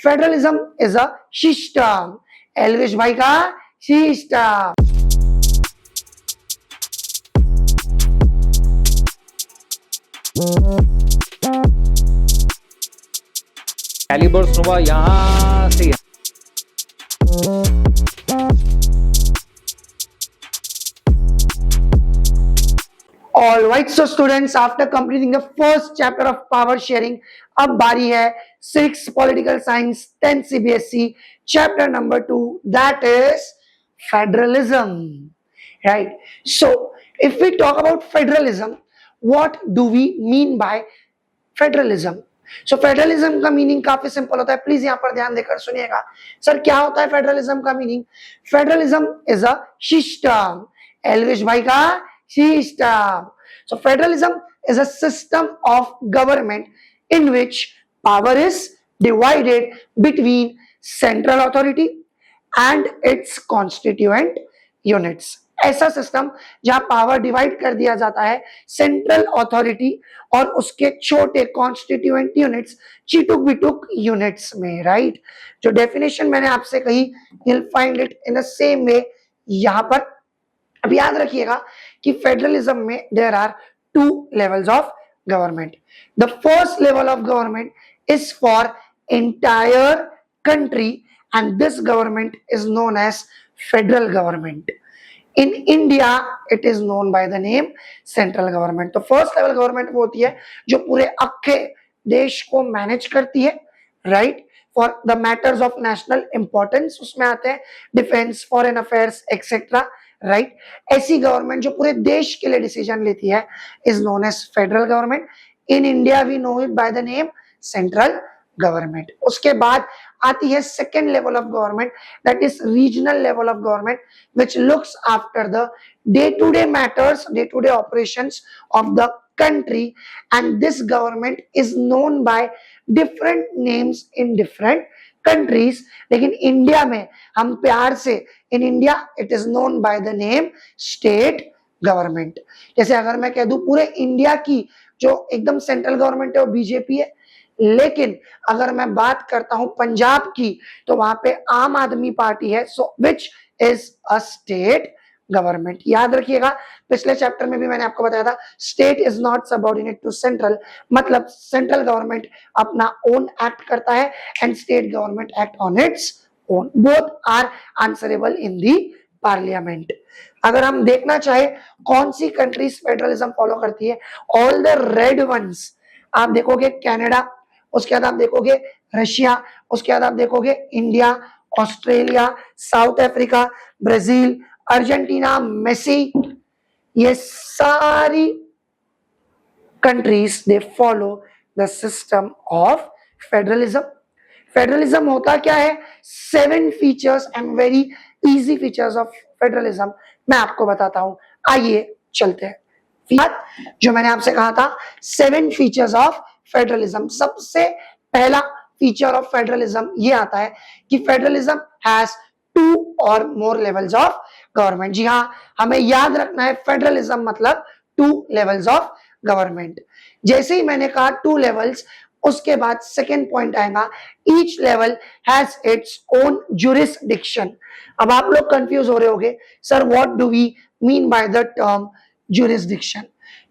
Federalism is a system. Elvish भाई का system. Calibres नोवा यहाँ से All right, so students, after completing the first chapter of power sharing, अब बारी है 6 political science 10 CBSE chapter number 2, that is federalism, right? So if we talk about federalism, what do we mean by federalism? So federalism का meaning काफी simple होता है, please यहां पर ध्यान देकर सुनिएगा। सर क्या होता है फेडरलिज्म का meaning? Federalism is a system. Elvish भाई का system. So federalism is a system of government in which power is divided between central authority and it's constituent units. ऐसा सिस्टम जहां पावर डिवाइड कर दिया जाता है सेंट्रल अथॉरिटी और उसके छोटे कॉन्स्टिट्यूएंट यूनिट्स, चिटुक बिटुक यूनिट्स में, राइट? जो डेफिनेशन मैंने आपसे कही, you'll find it in the same way यहां पर। अब याद रखिएगा कि फेडरलिज्म में there are 2 levels of government. The first level of government is for entire country and this government is known as federal government. In India, it is known by the name central government. तो first level government वो होती है जो पूरे अक्खे देश को manage करती है, right? For the matters of national importance, उसमें आते हैं defence, foreign affairs etcetera, right? ऐसी गवर्नमेंट जो पूरे देश के लिए डिसीजन लेती है is known as federal government. In India we know it by the name central government. उसके बाद आती है second level of government, that is regional level of government which looks after the day-to-day matters, day-to-day operations of the country, and this government is known by different names in different countries. लेकिन India में हम प्यार से, in India it is known by the name state government. जैसे अगर मैं कह दूं पूरे इंडिया की जो एकदम सेंट्रल गवर्नमेंट है वो बीजेपी है, लेकिन अगर मैं बात करता हूं पंजाब की तो वहां पे आम आदमी पार्टी है, so which is a state government. याद रखिएगा, पिछले चैप्टर में भी मैंने आपको बताया था state is not subordinate to central, मतलब सेंट्रल गवर्नमेंट अपना ओन एक्ट करता है and state government act on its own. Both are answerable in the parliament. अगर हम देखना चाहे कौन सी कंट्रीज फेडरलिज्म फॉलो करती है, ऑल द रेड वंस, आप देखोगे कनाडा, उसके बाद आप देखोगे रशिया, उसके बाद आप देखोगे India, Australia, South Africa, Brazil, Argentina, Messi, ये सारी countries they follow the system of federalism. Federalism होता क्या है? 7 features and very easy features of federalism मैं आपको बताता हूं। आइए चलते हैं। जो मैंने आपसे कहा था 7 फीचर्स ऑफ फेडरलिज्म। सबसे पहला फीचर ऑफ फेडरलिज्म ये आता है कि फेडरलिज्म हैज 2 और मोर लेवल्स ऑफ गवर्नमेंट। जी हाँ, हमें याद रखना है फेडरलिज्म मतलब 2 लेवल्स ऑफ गवर्नमेंट। जैसे ही मैंने कहा 2 लेवल्स, उसके बाद सेकेंड पॉइंट आएगा each level has its own jurisdiction. अब आप लोग कंफ्यूज हो रहे होंगे, sir what do we mean by the term jurisdiction?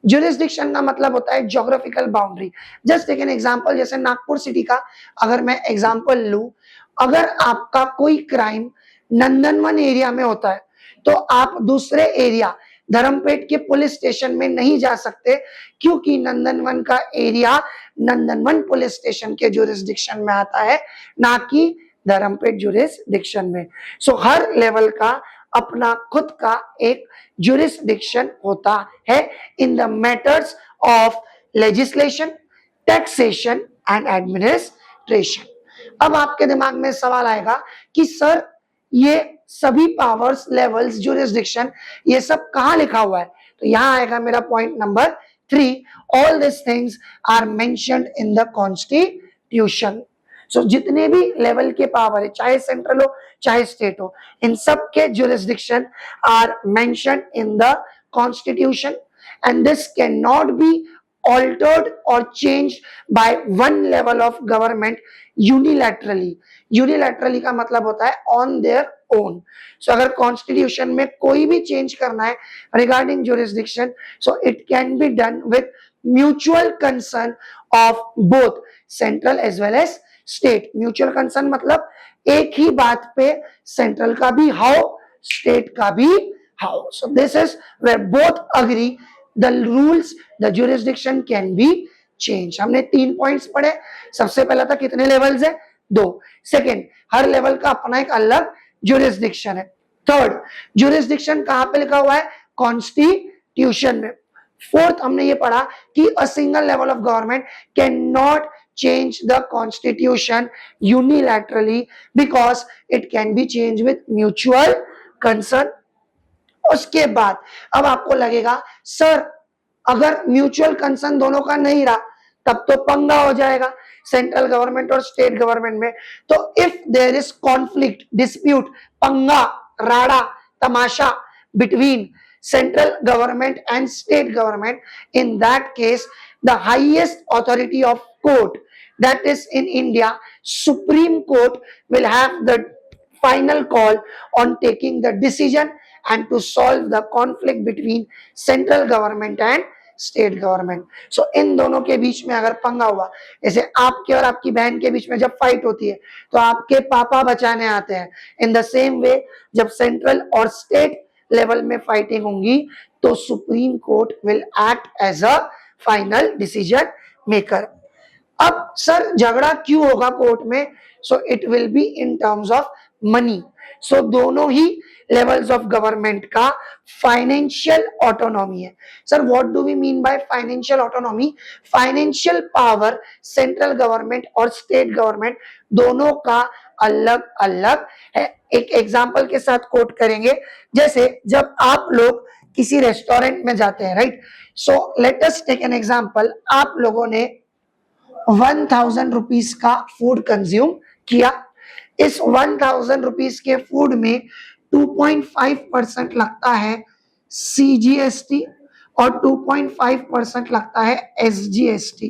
Jurisdiction का मतलब होता है geographical boundary. Just take an example, जैसे नागपुर सिटी का अगर मैं एग्जांपल लूं, अगर आपका कोई क्राइम नंदनवन एरिया में होता है तो आप दूसरे एरिया धर्मपेट के पुलिस स्टेशन में नहीं जा सकते, क्योंकि नंदनवन का एरिया नंदनवन पुलिस स्टेशन के जुरिसडिक्शन में आता है, ना कि धर्मपेट जुरिसडिक्शन में। सो हर लेवल का अपना खुद का एक जुरिसडिक्शन होता है in the matters of legislation, taxation and administration. अब आपके दिमाग में सवाल आएगा कि सर ये सभी पावर्स, लेवल्स, जुरिसडिक्शन, ये सब कहां लिखा हुआ है? तो यहां आएगा मेरा point number 3, all this things are mentioned in the constitution. So जितने भी लेवल के पावर है, चाहे सेंट्रल हो चाहे स्टेट हो, इन सब के jurisdiction are mentioned in the constitution and this can not be altered or changed by one level of government unilaterally. Unilaterally का मतलब होता है on their own. So अगर कॉन्स्टिट्यूशन में कोई भी चेंज करना है regarding jurisdiction, so it can be done with mutual consent of both central as well as state. Mutual consent मतलब एक ही बात पे सेंट्रल का भी हाउ, स्टेट का भी how. So this is where both agree the rules, the jurisdiction can be changed. हमने 3 points पढ़े. सबसे पहला था कितने लेवल्स है? 2. सेकेंड, हर लेवल का अपना एक अलग jurisdiction है. थर्ड, jurisdiction कहां पे लिखा हुआ है? कॉन्स्टिट्यूशन में. फोर्थ, हमने ये पढ़ा कि a single level of government cannot change the constitution unilaterally because it can be changed with mutual consent. उसके बाद अब आपको लगेगा सर अगर म्यूचुअल कंसर्न दोनों का नहीं रहा तब तो पंगा हो जाएगा सेंट्रल गवर्नमेंट और स्टेट गवर्नमेंट में. तो if there is conflict, dispute, पंगा, राड़ा, तमाशा between central government and state government, in that case the highest authority of court, that is in India, Supreme Court, will have the final call on taking the decision and to solve the conflict between central government and state government. So इन दोनों के बीच में अगर पंगा हुआ, जैसे आपके और आपकी बहन के बीच में जब फाइट होती है तो आपके पापा बचाने आते हैं. इन द सेम वे जब सेंट्रल और स्टेट लेवल में फाइटिंग होंगी तो supreme court will act as a final decision maker. अब सर झगड़ा क्यों होगा कोर्ट में? So it will be in terms of money. So दोनों ही लेवल्स ऑफ गवर्नमेंट का फाइनेंशियल ऑटोनॉमी है. Sir what do we mean by financial autonomy? Financial power central government और स्टेट गवर्नमेंट दोनों का अलग अलग है. एक एग्जांपल के साथ कोट करेंगे. जैसे जब आप लोग किसी रेस्टोरेंट में जाते हैं, right? So let us take an example. आप लोगों ने 1000 रुपीज का फूड कंज्यूम किया. इस 1000 रुपीज के फूड में 2.5% लगता है CGST और 2.5% लगता है SGST.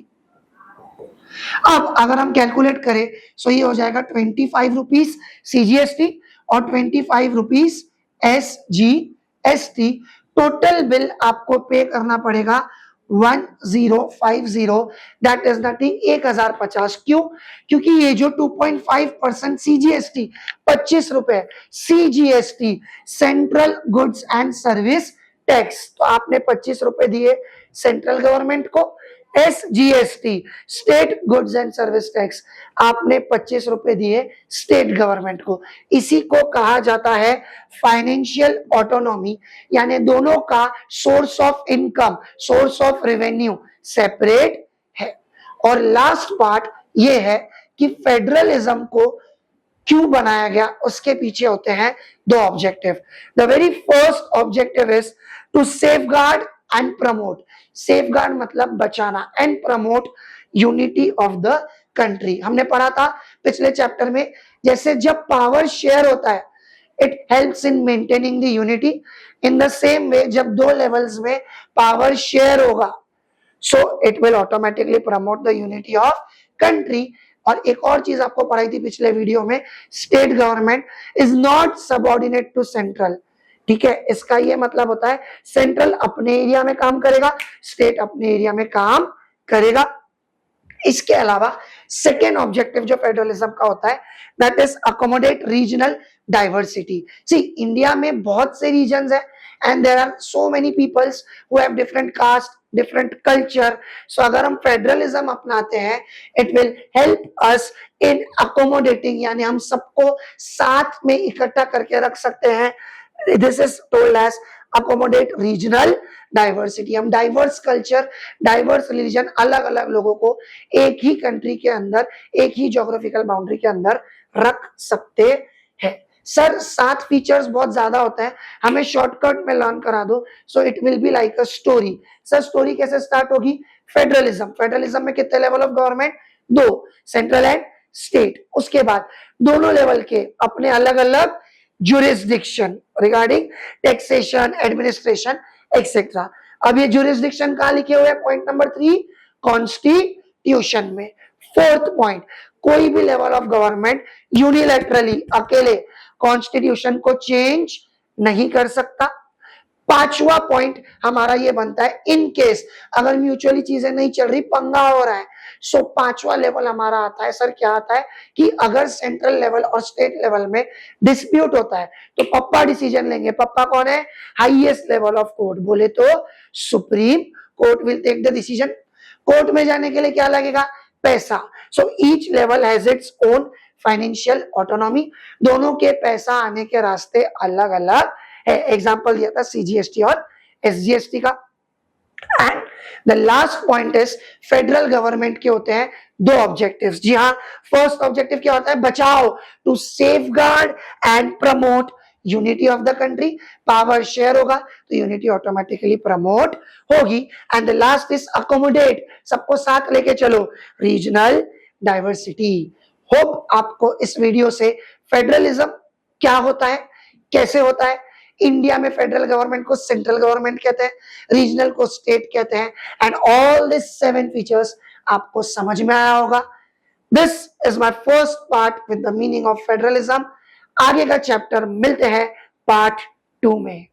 अब अगर हम कैलकुलेट करें तो ये हो जाएगा 25 रुपीज CGST और 25 रुपीज SGST. टोटल बिल आपको पे करना पड़ेगा 1050. That is nothing 1050. क्यों? क्योंकि ये जो 2.5% CGST 25 रुपए, CGST central goods and service tax, तो आपने 25 रुपए दिए सेंट्रल गवर्नमेंट को. SGST state goods and service tax, आपने 25 रुपए दिए स्टेट गवर्नमेंट को. इसी को कहा जाता है फाइनेंशियल ऑटोनॉमी. यानी दोनों का source of income, source of revenue separate है. और लास्ट पार्ट ये है कि फेडरलिज्म को क्यों बनाया गया, उसके पीछे होते हैं 2 objective. The very first objective is to safeguard and promote. Safeguard मतलब बचाना, and promote unity of the country. हमने पढ़ा था पिछले चैप्टर में, जैसे जब पावर शेयर होता है it helps in maintaining the unity. In the same way जब 2 लेवल्स में पावर शेयर होगा सो it will automatically promote the unity of country. और एक और चीज आपको पढ़ाई थी पिछले वीडियो में, state government is not subordinate to central. ठीक है, इसका ये मतलब होता है सेंट्रल अपने एरिया में काम करेगा, स्टेट अपने एरिया में काम करेगा. इसके अलावा सेकेंड ऑब्जेक्टिव जो फेडरलिज्म का होता है that is accommodate regional diversity. See India में बहुत से रीजन्स है and there are so many peoples who have different caste, different culture. So अगर हम फेडरलिज्म अपनाते हैं it will help us in accommodating, यानी हम सबको साथ में इकट्ठा करके रख सकते हैं. This is told as accommodate regional diversity. हम डाइवर्स कल्चर, डाइवर्स रिलीजन, अलग अलग लोगों को एक ही कंट्री के अंदर, एक ही ज्योग्राफिकल बाउंड्री के अंदर रख सकते हैं. सर 7 फीचर्स बहुत ज्यादा होता है, हमें शॉर्टकट में लर्न करा दो. सो it will be like a story. Sir story कैसे स्टार्ट होगी? फेडरलिज्म. फेडरलिज्म में कितने level of government? 2, central and state. उसके बाद दोनों लेवल के अपने अलग अलग jurisdiction regarding taxation, administration, etc. अब ये jurisdiction कहाँ लिखे हुए हैं? पॉइंट नंबर 3, कॉन्स्टिट्यूशन में। फोर्थ पॉइंट, कोई भी लेवल ऑफ गवर्नमेंट यूनिलैटरली अकेले कॉन्स्टिट्यूशन को चेंज नहीं कर सकता। पांचवा पॉइंट हमारा ये बनता है, इन केस अगर म्यूचुअली चीजें नहीं चल रही, पंगा हो रहा है, सो पांचवा लेवल हमारा आता है सर, क्या आता है कि अगर सेंट्रल लेवल और स्टेट लेवल में डिस्प्यूट होता है तो पप्पा डिसीजन लेंगे। पप्पा कौन है? हाईएस्ट लेवल ऑफ कोर्ट, बोले तो supreme court will take the decision. Court में जाने के लिए क्या लगेगा? पैसा। So each level has its own financial autonomy, दोनों के पैसा आने के रास्ते अलग अलग है। एग्जाम्पल दिया था सीजीएसटी और एसजीएसटी का। And the last point is, federal government के होते हैं दो ऑब्जेक्टिव्स। जी हाँ, फर्स्ट ऑब्जेक्टिव क्या होता है? बचाओ, to safeguard and promote unity of the country. Power share होगा तो यूनिटी ऑटोमेटिकली प्रमोट होगी। And the last is accommodate, सबको साथ लेके चलो, रीजनल डाइवर्सिटी। होप आपको इस वीडियो से फेडरलिज्म क्या होता है, कैसे होता है, इंडिया में फेडरल गवर्नमेंट को सेंट्रल गवर्नमेंट कहते हैं, रीजनल को स्टेट कहते हैं, एंड ऑल दिस 7 फीचर्स आपको समझ में आया होगा। This is my first part with the meaning of federalism. आगे का चैप्टर मिलते हैं पार्ट 2 में।